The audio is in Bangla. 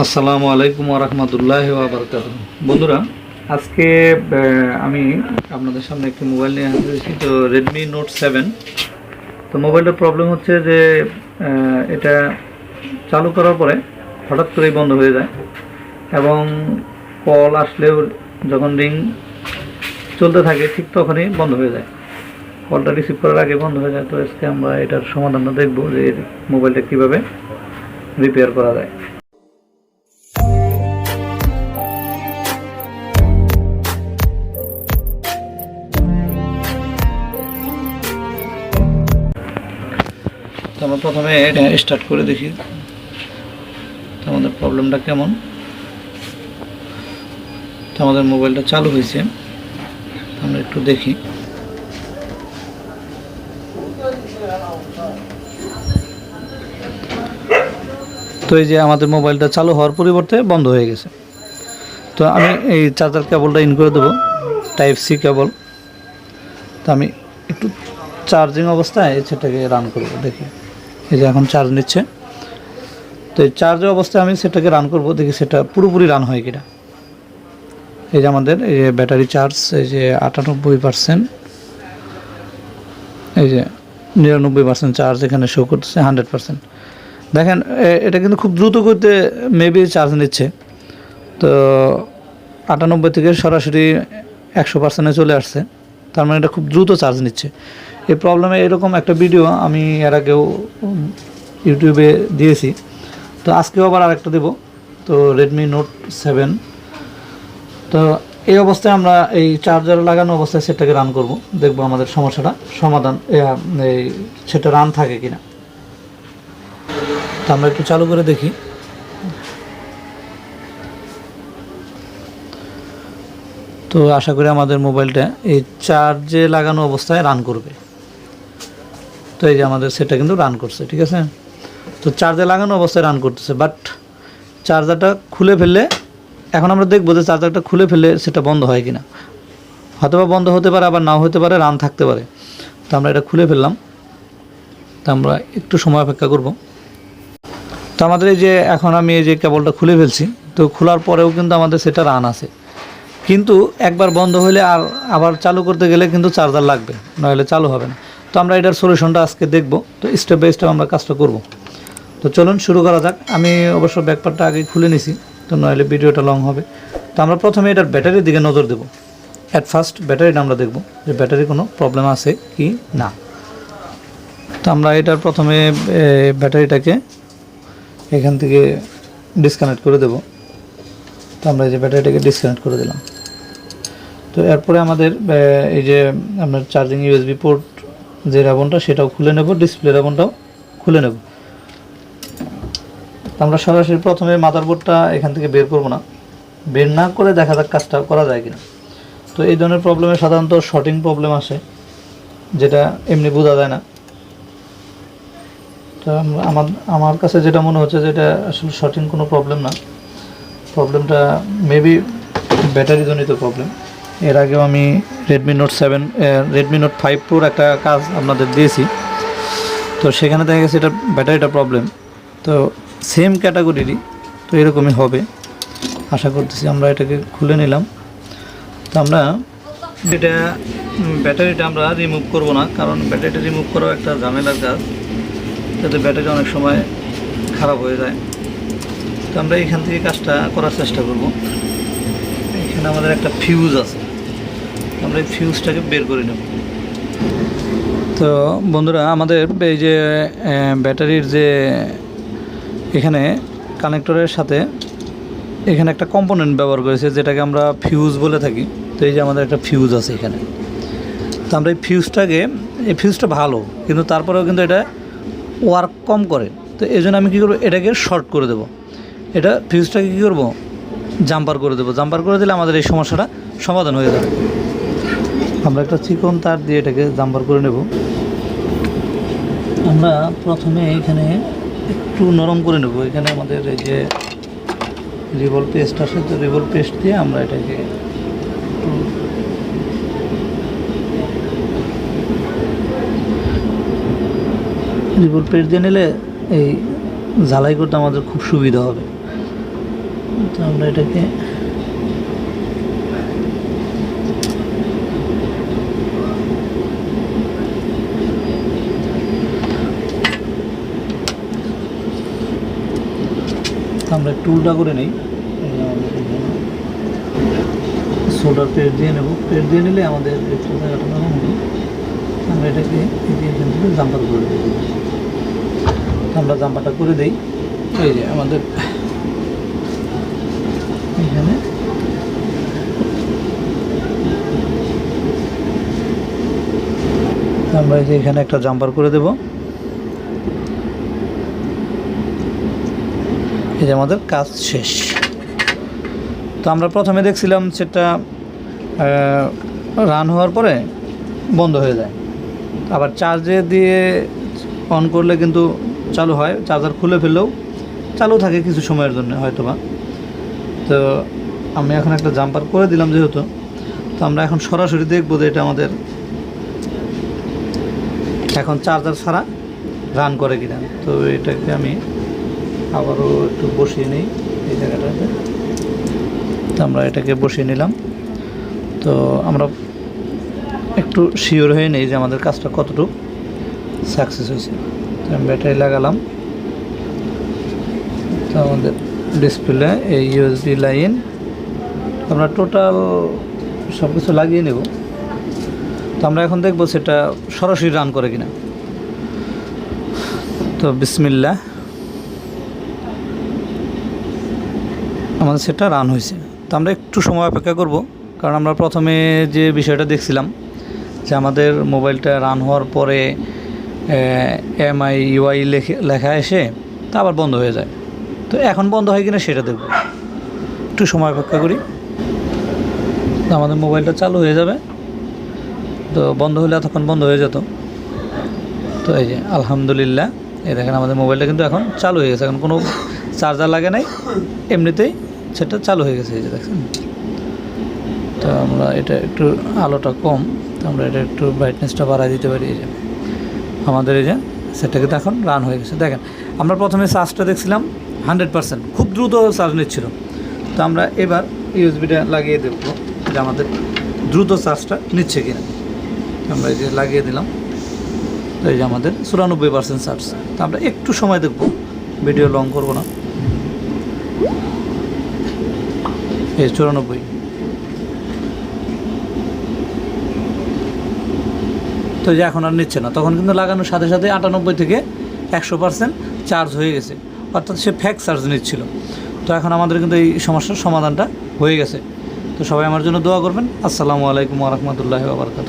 আসসালামু আলাইকুম ওয়া রাহমাতুল্লাহি ওয়া বারাকাতুহু। বন্ধুরা, আজকে আমি আপনাদের সামনে একটি মোবাইল নিয়ে হাজির হয়েছি। তো Redmi Note 7। তো মোবাইলটার প্রবলেম হচ্ছে যে এটা চালু করার পরে হঠাৎ করেই বন্ধ হয়ে যায় এবং কল আসলেও যখন রিং চলতে থাকে ঠিক তখনই বন্ধ হয়ে যায়, কলটা রিসিভ করার আগে বন্ধ হয়ে যায়। তো আজকে আমরা এটার সমাধানটা দেখব যে মোবাইলটা কীভাবে রিপেয়ার করা যায়। তো আমরা প্রথমে এটা স্টার্ট করে দেখি তো আমাদের প্রবলেমটা কেমন। তো আমাদের মোবাইলটা চালু হয়েছে, আমরা একটু দেখি। তো এই যে আমাদের মোবাইলটা চালু হওয়ার পরিবর্তে বন্ধ হয়ে গেছে। তো আমি এই চার্জার কেবলটা ইন করে দেবো, টাইপ সি কেবল। তো আমি একটু চার্জিং অবস্থায় সেটাকে রান করব, দেখি। এই যে এখন চার্জ নিচ্ছে। তো এই চার্জের অবস্থায় আমি সেটাকে রান করব, দেখি সেটা পুরোপুরি রান হয় কিনা। এই যে আমাদের এই যে ব্যাটারি চার্জ, এই যে 98%, এই যে 99% চার্জ এখানে শো করতেছে, 100%। দেখেন এটা কিন্তু খুব দ্রুত করতে মেবি চার্জ নিচ্ছে। তো 98 থেকে সরাসরি 100%-এ চলে আসছে, তার মানে এটা খুব দ্রুত চার্জ নিচ্ছে। এই প্রবলেমে এরকম একটা ভিডিও আমি এর আগেও ইউটিউবে দিয়েছি। তো আজকেও আবার আরেকটা দেব। তো Redmi Note 7। তো এই অবস্থায় আমরা এই চার্জার লাগানো অবস্থায় সেটাকে রান করব, দেখব আমাদের সমস্যাটা সমাধান এই সেটা রান থাকে কিনা। তো আমরা একটু চালু করে দেখি। তো আশা করি আমাদের মোবাইলটা এই চার্জে লাগানো অবস্থায় রান করবে। তো এই যে আমাদের সেটা কিন্তু রান করছে, ঠিক আছে। তো চার্জে লাগানো অবস্থায় রান করতেছে, বাট চার্জারটা খুলে ফেললে এখন আমরা দেখবো যে চার্জারটা খুলে ফেললে সেটা বন্ধ হয় কিনা। হয়তো বা বন্ধ হতে পারে, আবার নাও হতে পারে, রান থাকতে পারে। তো আমরা এটা খুলে ফেললাম। তো আমরা একটু সময় অপেক্ষা করব। তো আমাদের এই যে এখন আমি এই যে কেবলটা খুলে ফেলছি, তো খোলার পরেও কিন্তু আমাদের সেটা রান আছে, কিন্তু একবার বন্ধ হলে আর আবার চালু করতে গেলে কিন্তু চার্জার লাগবে, নইলে চালু হবে না। তো আমরা এটার সলিউশনটা আজকে দেখব। তো স্টেপ বাই স্টেপ আমরা কাজটা করব। তো চলুন শুরু করা যাক। আমি অবশ্য ব্যাকপার্টটা আগে খুলে নিছি, তো নইলে ভিডিওটা লং হবে। তো আমরা প্রথমে এটার ব্যাটারির দিকে নজর দেব। অ্যাট ফার্স্ট ব্যাটারিটা আমরা দেখব যে ব্যাটারি কোনো প্রবলেম আছে কি না। তো আমরা এটার প্রথমে ব্যাটারিটাকে এখান থেকে ডিসকানেক্ট করে দেব। তো আমরা এই যে ব্যাটারিটাকে ডিসকানেক্ট করে দিলাম। তো এরপরে আমাদের এই যে আপনার চার্জিং ইউএসবি পোর্ট যে রাবনটা সেটাও খুলে নেব, ডিসপ্লে রাবনটাও খুলে নেব। তো আমরা সরাসরি প্রথমে মাদারবোর্ডটা এখান থেকে বের করব না, বের না করে দেখা যাক কাজটা করা যায় কিনা। তো এই ধরনের প্রবলেমে সাধারণত শর্টিং প্রবলেম আসে, যেটা এমনি বোঝা যায় না। তো আমার কাছে যেটা মনে হচ্ছে যে এটা আসলে শর্টিং কোনো প্রবলেম না, প্রবলেমটা মেবি ব্যাটারি জনিত প্রবলেম। এর আগেও আমি Redmi Note 5 Proর একটা কাজ আপনাদের দিয়েছি, তো সেখানে দেখা গেছে এটা ব্যাটারিটা প্রবলেম। তো সেম ক্যাটাগরিরই, তো এরকমই হবে আশা করতেছি। আমরা এটাকে খুলে নিলাম। তো আমরা এটা ব্যাটারিটা আমরা রিমুভ করব না, কারণ ব্যাটারিটা রিমুভ করাও একটা ঝামেলার কাজ, যাতে ব্যাটারি অনেক সময় খারাপ হয়ে যায়। তো আমরা এখান থেকে কাজটা করার চেষ্টা করব। এখানে আমাদের একটা ফিউজ আছে, আমরা এই ফিউজটাকে বের করে নেব। তো বন্ধুরা, আমাদের এই যে ব্যাটারির যে এখানে কানেক্টরের সাথে এখানে একটা কম্পোনেন্ট ব্যবহার করেছে, যেটাকে আমরা ফিউজ বলে থাকি। তো এই যে আমাদের একটা ফিউজ আছে এখানে। তো আমরা এই ফিউজটা ভালো, কিন্তু তারপরেও কিন্তু এটা ওয়ার্ক কম করে। তো এই জন্য আমি কী করবো, এটাকে শর্ট করে দেবো। এটা ফিউজটাকে কী করবো, জাম্পার করে দেবো। জাম্পার করে দিলে আমাদের এই সমস্যাটা সমাধান হয়ে যাবে। আমরা একটা চিকন তার দিয়ে এটাকে জাম্পার করে নেব। আমরা প্রথমে এখানে একটু নরম করে নেব। এখানে আমাদের এই যে রিভল পেস্ট আছে, তো রিভল পেস্ট দিয়ে আমরা এটাকে একটু রিভল পেস্ট দিয়ে নিলে এই ঝালাই করতে আমাদের খুব সুবিধা হবে। তো আমরা এটাকে আমরা একটু উল্টা করে নেই, সোলার পেট দিয়ে নেব। পেট দিয়ে নিলে আমাদের একটু জায়গাটা নরম হবে। আমরা এটাকে এখান থেকে জাম্পার করে দেব। আমরা জাম্পারটা করে দিই। এই যে আমাদের এখানে আমরা এই যে এখানে একটা জাম্পার করে দেব। এই যে আমাদের কাজ শেষ। তো আমরা প্রথমে দেখছিলাম সেটা রান হওয়ার পরে বন্ধ হয়ে যায়, আবার চার্জে দিয়ে অন করলে কিন্তু চালু হয়, চার্জার খুলে ফেললেও চালু থাকে কিছু সময়ের জন্য হয়তো বা। তো আমি এখন একটা জাম্পার করে দিলাম যেহেতু, তো আমরা এখন সরাসরি দেখবো যে এটা আমাদের এখন চার্জার ছাড়া রান করে কিনা। তো এটাকে আমি আবারও একটু বসিয়ে নিই এই জায়গাটাতে। তো আমরা এটাকে বসিয়ে নিলাম। তো আমরা একটু শিওর হয়ে নেই যে আমাদের কাজটা কতটুকু সাকসেস হয়েছে। তো আমি ব্যাটারি লাগালাম। তো আমাদের ডিসপ্লে এই ইউএসবি লাইন আমরা টোটাল সব কিছু লাগিয়ে নেব। তো আমরা এখন দেখব সেটা সরাসরি রান করে কিনা। তো বিসমিল্লাহ, আমাদের সেটা রান হয়েছে। তো আমরা একটু সময় অপেক্ষা করব, কারণ আমরা প্রথমে যে বিষয়টা দেখছিলাম যে আমাদের মোবাইলটা রান হওয়ার পরে MIUI লেখা এসে তা আবার বন্ধ হয়ে যায়। তো এখন বন্ধ হয় কিনা সেটা দেখব, একটু সময় অপেক্ষা করি। তো আমাদের মোবাইলটা চালু হয়ে যাবে। তো বন্ধ হলে এতক্ষণ বন্ধ হয়ে যেত। তো এই যে আলহামদুলিল্লাহ, এই দেখেন আমাদের মোবাইলটা কিন্তু এখন চালু হয়ে গেছে। এখন কোনো চার্জার লাগে নাই, এমনিতেই সেটা চালু হয়ে গেছে। এই যে দেখেন। তো আমরা এটা একটু আলোটা কম, তো আমরা এটা একটু ব্রাইটনেসটা বাড়াই দিতে পারি। এই যে আমাদের এই যে সেটা কিন্তু এখন রান হয়ে গেছে। দেখেন আমরা প্রথমে চার্জটা দেখছিলাম 100%, খুব দ্রুত চার্জ নিচ্ছিল। তো আমরা এবার ইউএসবিটা লাগিয়ে দেব যে আমাদের দ্রুত চার্জটা নিচ্ছে কিনা। আমরা এই যে লাগিয়ে দিলাম। তো এই যে আমাদের 94% চার্জ। তো আমরা একটু সময় দেখব, ভিডিও লং করবো না। এই 94। তো যে এখন আর নিচ্ছে না, তখন কিন্তু লাগানোর সাথে সাথে 98 থেকে 100% চার্জ হয়ে গেছে, অর্থাৎ সে ফেক চার্জ নিচ্ছিল। তো এখন আমাদের কিন্তু এই সমস্যার সমাধানটা হয়ে গেছে। তো সবাই আমার জন্য দোয়া করবেন। আসসালামু আলাইকুম ওয়া রাহমাতুল্লাহি ওয়া বারাকাতুহু।